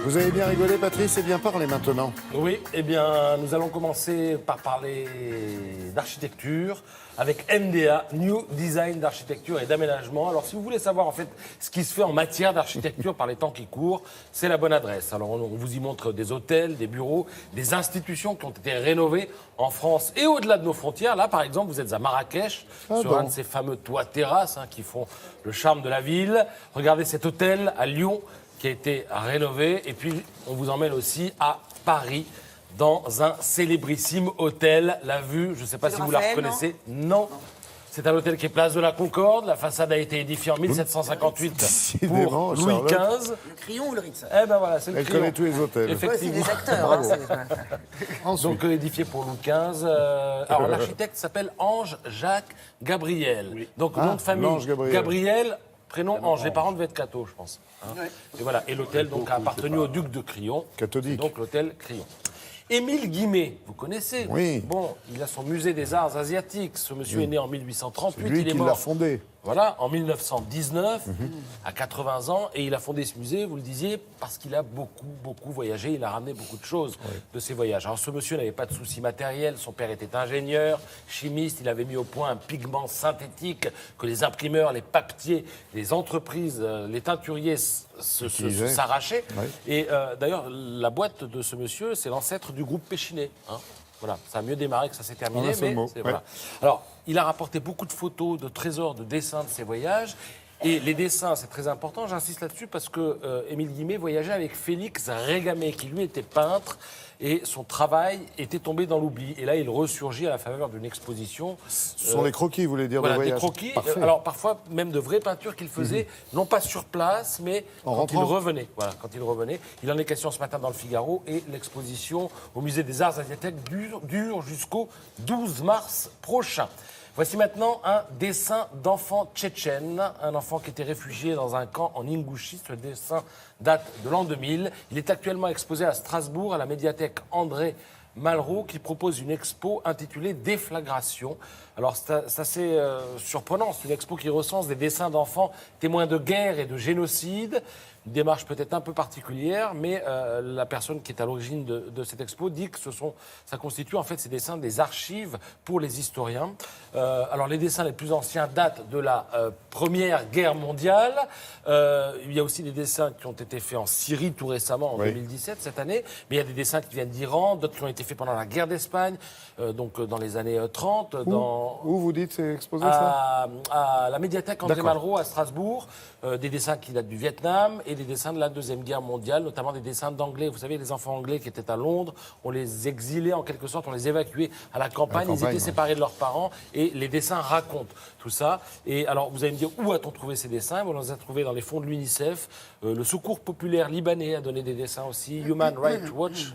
Vous avez bien rigolé, Patrice, et bien parlé maintenant. Oui, eh bien, nous allons commencer par parler d'architecture avec NDA, New Design d'architecture et d'aménagement. Alors, si vous voulez savoir en fait ce qui se fait en matière d'architecture par les temps qui courent, c'est la bonne adresse. Alors, on vous y montre des hôtels, des bureaux, des institutions qui ont été rénovées en France et au-delà de nos frontières. Là, par exemple, vous êtes à Marrakech, sur un de ces fameux toits terrasses qui font le charme de la ville. Regardez cet hôtel à Lyon, qui a été rénové. Et puis, on vous emmène aussi à Paris, dans un célébrissime hôtel. La vue, je ne sais pas si vous la reconnaissez. Non. C'est un hôtel qui est place de la Concorde. La façade a été édifiée en 1758 pour Louis XV. Le Crillon ou le Ritz? Eh ben voilà, c'est le Elle Crillon. connaît tous les hôtels. Effectivement. C'est des acteurs. Donc édifié pour Louis XV. Alors l'architecte s'appelle Ange-Jacques Gabriel. Oui. Donc nom de famille Gabriel, prénom Ange. Les parents devaient être cathos, je pense. Et voilà. Et l'hôtel donc a appartenu au duc de Crillon. Catholique. Donc l'hôtel Crillon. Émile Guimet, vous connaissez? Oui. Bon, il a son musée des arts asiatiques. Ce monsieur est né en 1838. Lui il est qui mort. l'a fondé. Voilà, en 1919, à 80 ans, et il a fondé ce musée, vous le disiez, parce qu'il a beaucoup voyagé, il a ramené beaucoup de choses de ses voyages. Alors ce monsieur n'avait pas de soucis matériels, son père était ingénieur, chimiste, il avait mis au point un pigment synthétique que les imprimeurs, les papetiers, les entreprises, les teinturiers s'arrachaient. Et d'ailleurs, la boîte de ce monsieur, c'est l'ancêtre du groupe Péchinet. Voilà, ça a mieux démarré que ça s'est terminé, mais voilà. Alors, il a rapporté beaucoup de photos, de trésors, de dessins de ses voyages. Et les dessins, c'est très important, j'insiste là-dessus parce que Émile Guimet voyageait avec Félix Régamey, qui lui était peintre, et son travail était tombé dans l'oubli. Et là, il ressurgit à la faveur d'une exposition. Ce sont les croquis, vous voulez dire, voilà, de voyage. des croquis, alors parfois même de vraies peintures qu'il faisait, non pas sur place, mais quand il revenait. Voilà, quand il revenait. Il en est question ce matin dans le Figaro, et l'exposition au Musée des Arts Asiatiques dure jusqu'au 12 mars prochain. Voici maintenant un dessin d'enfant tchétchène, un enfant qui était réfugié dans un camp en Ingouchie. Ce dessin date de l'an 2000. Il est actuellement exposé à Strasbourg, à la médiathèque André Malraux, qui propose une expo intitulée Déflagration. Alors c'est assez surprenant, c'est une expo qui recense des dessins d'enfants témoins de guerre et de génocide. Une démarche peut-être un peu particulière, mais la personne qui est à l'origine de cette expo dit que ça constitue en fait ces dessins des archives pour les historiens. Alors les dessins les plus anciens datent de la Première Guerre mondiale. Il y a aussi des dessins qui ont été faits en Syrie tout récemment, en 2017, cette année. Mais il y a des dessins qui viennent d'Iran, d'autres qui ont été faits pendant la guerre d'Espagne, donc dans les années 30. Où vous dites c'est exposé ça? À la médiathèque André Malraux à Strasbourg. Des dessins qui datent du Vietnam et des dessins de la Deuxième Guerre mondiale, notamment des dessins d'anglais. Vous savez, les enfants anglais qui étaient à Londres, on les exilait en quelque sorte, on les évacuait à la campagne. Ils étaient séparés de leurs parents et les dessins racontent tout ça. Et alors, vous allez me dire, où a-t-on trouvé ces dessins? On les a trouvés dans les fonds de l'UNICEF. Le Secours populaire libanais a donné des dessins aussi. Human Rights Watch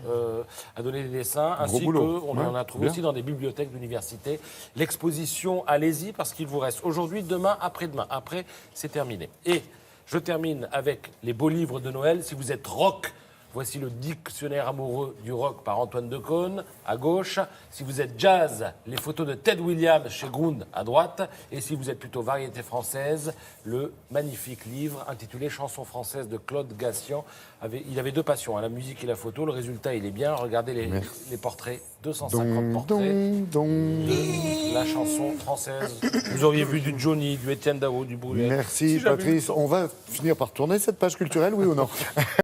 a donné des dessins, ainsi qu'on en a trouvé aussi dans des bibliothèques d'université. L'exposition, allez-y, parce qu'il vous reste aujourd'hui, demain, après-demain. Après, c'est terminé. Et je termine avec les beaux livres de Noël. Si vous êtes rock, voici le dictionnaire amoureux du rock par Antoine Decaune, à gauche. Si vous êtes jazz, les photos de Ted Williams chez Grund, à droite. Et si vous êtes plutôt variété française, le magnifique livre intitulé Chansons françaises de Claude Gassian. Il avait deux passions, la musique et la photo. Le résultat, il est bien. Regardez les portraits, 250 portraits. La chanson française. Vous auriez vu du Johnny, du Étienne Dao, du Brûlé. Merci Patrice. On va finir par tourner cette page culturelle, oui ou non?